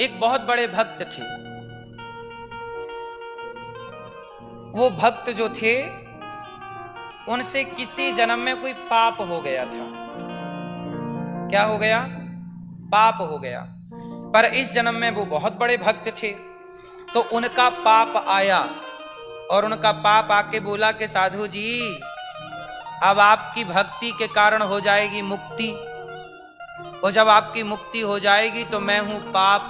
एक बहुत बड़े भक्त थे। वो भक्त जो थे उनसे किसी जन्म में कोई पाप हो गया था। क्या हो गया? पाप हो गया। पर इस जन्म में वो बहुत बड़े भक्त थे, तो उनका पाप आया और उनका पाप आके बोला कि साधु जी, अब आपकी भक्ति के कारण हो जाएगी मुक्ति, और जब आपकी मुक्ति हो जाएगी तो मैं हूं पाप,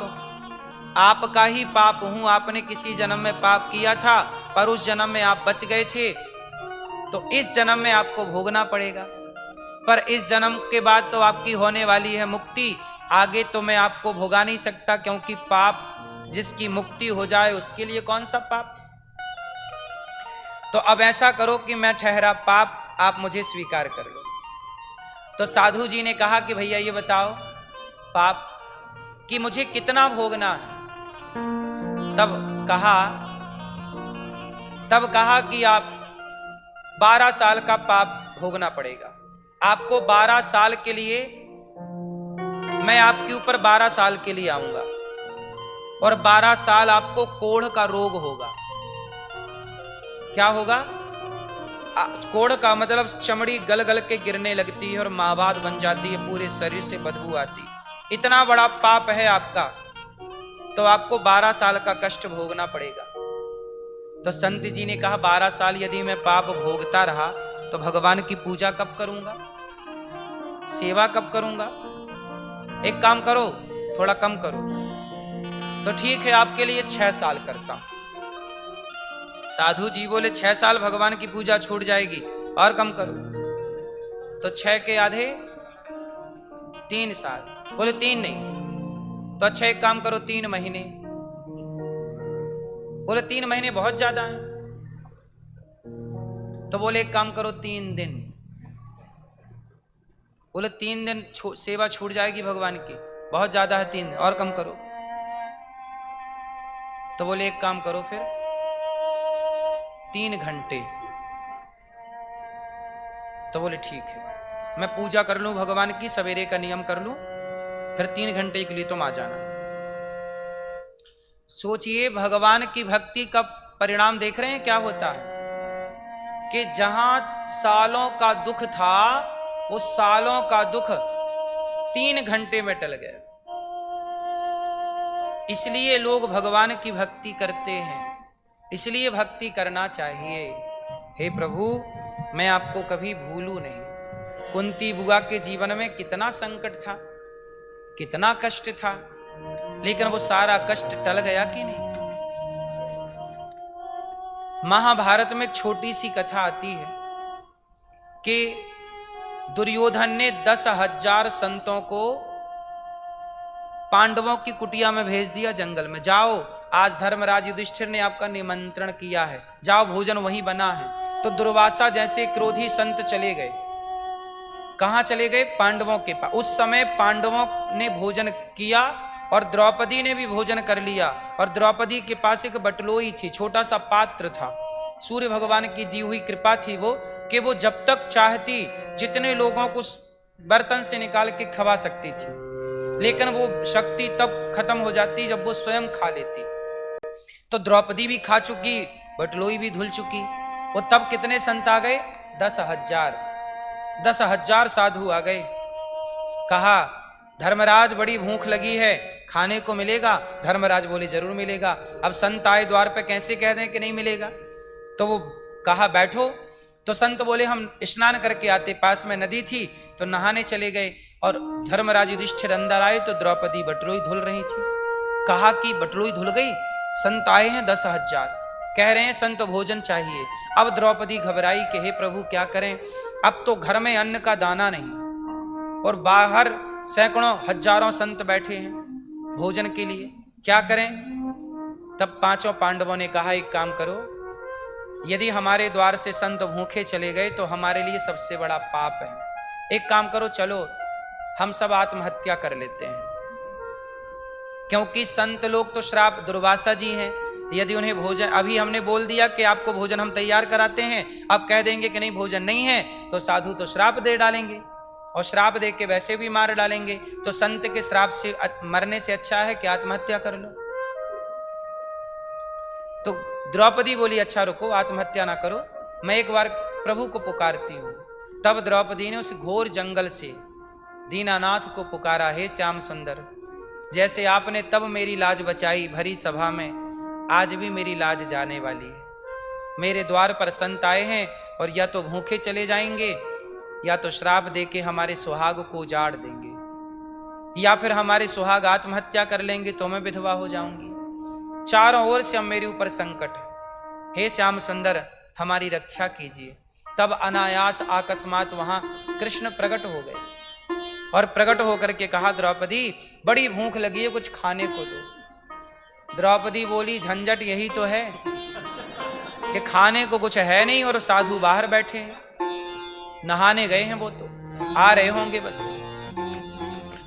आपका ही पाप हूं। आपने किसी जन्म में पाप किया था, पर उस जन्म में आप बच गए थे, तो इस जन्म में आपको भोगना पड़ेगा। पर इस जन्म के बाद तो आपकी होने वाली है मुक्ति, आगे तो मैं आपको भोगा नहीं सकता, क्योंकि पाप जिसकी मुक्ति हो जाए उसके लिए कौन सा पाप। तो अब ऐसा करो कि मैं ठहरा पाप, आप मुझे स्वीकार कर लो। तो साधु जी ने कहा कि भैया ये बताओ पाप कि मुझे कितना भोगना है। तब कहा कि आप 12 साल का पाप भोगना पड़ेगा आपको। 12 साल के लिए मैं आपके ऊपर 12 साल के लिए आऊंगा, और 12 साल आपको कोढ़ का रोग होगा। क्या होगा? कोढ़ का मतलब चमड़ी गल गल के गिरने लगती है और माबाद बन जाती है, पूरे शरीर से बदबू आती। इतना बड़ा पाप है आपका, तो आपको 12 साल का कष्ट भोगना पड़ेगा। तो संत जी ने कहा 12 साल यदि मैं पाप भोगता रहा तो भगवान की पूजा कब करूंगा, सेवा कब करूंगा। एक काम करो, थोड़ा कम करो। तो ठीक है, आपके लिए 6 साल करता हूं। साधु जी बोले 6 साल भगवान की पूजा छूट जाएगी, और कम करो। तो 6 के आधे 3 साल। बोले 3 नहीं, तो अच्छा एक काम करो 3 महीने। बोले 3 महीने बहुत ज्यादा है। तो बोले एक काम करो 3 दिन। बोले 3 दिन सेवा छूट जाएगी भगवान की, बहुत ज्यादा है 3 दिन, और कम करो। तो बोले एक काम करो फिर 3 घंटे। तो बोले ठीक है, मैं पूजा कर लूं भगवान की, सवेरे का नियम कर लूं, फिर 3 घंटे के लिए तुम आ जाना। सोचिए भगवान की भक्ति का परिणाम देख रहे हैं क्या होता है, कि जहां सालों का दुख था वो सालों का दुख 3 घंटे में टल गया। इसलिए लोग भगवान की भक्ति करते हैं, इसलिए भक्ति करना चाहिए। हे प्रभु, मैं आपको कभी भूलूं नहीं। कुंती बुआ के जीवन में कितना संकट था, कितना कष्ट था, लेकिन वो सारा कष्ट टल गया कि नहीं। महाभारत में एक छोटी सी कथा आती है कि दुर्योधन ने 10,000 संतों को पांडवों की कुटिया में भेज दिया जंगल में। जाओ, आज धर्मराज युधिष्ठिर ने आपका निमंत्रण किया है, जाओ भोजन वहीं बना है। तो दुर्वासा जैसे क्रोधी संत चले गए। कहां चले गए? पांडवों के पास। उस समय पांडवों ने भोजन किया और द्रौपदी ने भी भोजन कर लिया, और द्रौपदी के पास एक बटलोई थी, छोटा सा पात्र था। सूर्य भगवान की दी हुई कृपा थी वो, कि वो जब तक चाहती जितने लोगों को बर्तन से निकाल के खवा सकती थी, लेकिन वो शक्ति तब खत्म हो जाती जब वो स्वयं खा लेती। तो द्रौपदी भी खा चुकी, बटलोई भी धुल चुकी। वो तब कितने संत आ गए? 10,000। 10,000 साधु आ गए। कहा धर्मराज बड़ी भूख लगी है, खाने को मिलेगा? धर्मराज बोले जरूर मिलेगा। अब संत आए द्वार पे, कैसे कह दें कि नहीं मिलेगा। तो वो कहा बैठो। तो संत बोले हम स्नान करके आते, पास में नदी थी तो नहाने चले गए। और धर्मराज युधिष्ठिर अंदर आए तो द्रौपदी बटलोई धुल रही थी। कहा कि बटलोई धुल गई, संत आए हैं 10,000, कह रहे हैं संत भोजन चाहिए। अब द्रौपदी घबराई कि हे प्रभु क्या करें, अब तो घर में अन्न का दाना नहीं और बाहर सैकड़ों हजारों संत बैठे हैं भोजन के लिए, क्या करें। तब 5 पांडवों ने कहा एक काम करो, यदि हमारे द्वार से संत भूखे चले गए तो हमारे लिए सबसे बड़ा पाप है। एक काम करो, चलो हम सब आत्महत्या कर लेते हैं, क्योंकि संत लोग तो श्राप, दुर्वासा जी हैं, यदि उन्हें भोजन, अभी हमने बोल दिया कि आपको भोजन हम तैयार कराते हैं, अब कह देंगे कि नहीं भोजन नहीं है, तो साधु तो श्राप दे डालेंगे। और श्राप दे के वैसे भी मार डालेंगे, तो संत के श्राप से मरने से अच्छा है कि आत्महत्या कर लो। तो द्रौपदी बोली अच्छा रुको, आत्महत्या ना करो, मैं एक बार प्रभु को पुकारती हूं। तब द्रौपदी ने उस घोर जंगल से दीनानाथ को पुकारा, हे श्याम सुंदर, जैसे आपने तब मेरी लाज बचाई भरी सभा में, आज भी मेरी लाज जाने वाली है। मेरे द्वार पर संत आए हैं और या तो भूखे चले जाएंगे या तो श्राप देके हमारे सुहाग को उजाड़ देंगे, या फिर हमारे सुहाग आत्महत्या कर लेंगे तो मैं विधवा हो जाऊंगी। चारों ओर से अब मेरे ऊपर संकट है, हे श्याम सुंदर हमारी रक्षा कीजिए। तब अनायास अकस्मात वहां कृष्ण प्रकट हो गए और प्रकट होकर के कहा, द्रौपदी बड़ी भूख लगी है, कुछ खाने को दो। द्रौपदी बोली, झंझट यही तो है कि खाने को कुछ है नहीं और साधु बाहर बैठे हैं, नहाने गए हैं, वो तो आ रहे होंगे बस।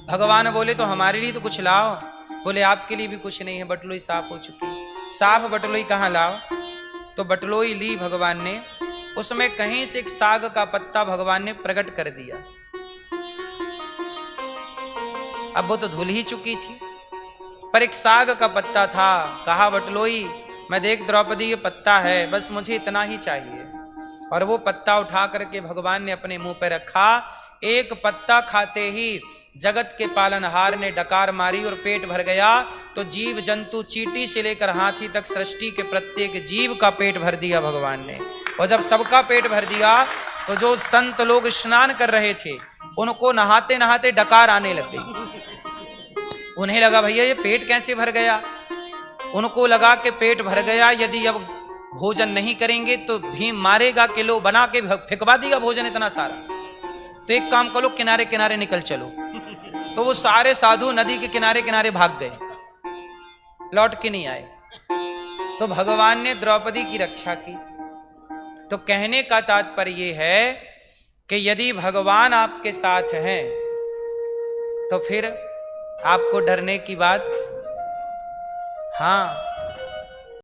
भगवान बोले तो हमारे लिए तो कुछ लाओ। बोले आपके लिए भी कुछ नहीं है, बटलोई साफ हो चुकी। साफ बटलोई कहाँ लाओ? तो बटलोई ली भगवान ने, उसमें कहीं से एक साग का पत्ता भगवान ने प्रकट कर दिया। अब वो तो धुल ही चुकी थी, पर एक साग का पत्ता था। कहा, बटलोई मैं देख द्रौपदी ये पत्ता है, बस मुझे इतना ही चाहिए। और वो पत्ता उठा करके भगवान ने अपने मुंह पे रखा। एक पत्ता खाते ही जगत के पालनहार ने डकार मारी और पेट भर गया। तो जीव जंतु चींटी से लेकर हाथी तक सृष्टि के प्रत्येक जीव का पेट भर दिया भगवान ने। और जब सबका पेट भर दिया तो जो संत लोग स्नान कर रहे थे उनको नहाते नहाते डकार आने लग गई। उन्हें लगा भैया ये पेट कैसे भर गया। उनको लगा कि पेट भर गया, यदि अब भोजन नहीं करेंगे तो भीम मारेगा, कि लो बना के फेंकवा दिया भोजन इतना सारा। तो एक काम करो, किनारे किनारे निकल चलो। तो वो सारे साधु नदी के किनारे किनारे भाग गए, लौट के नहीं आए। तो भगवान ने द्रौपदी की रक्षा की। तो कहने का तात्पर्य यह है कि यदि भगवान आपके साथ हैं तो फिर आपको डरने की बात, हाँ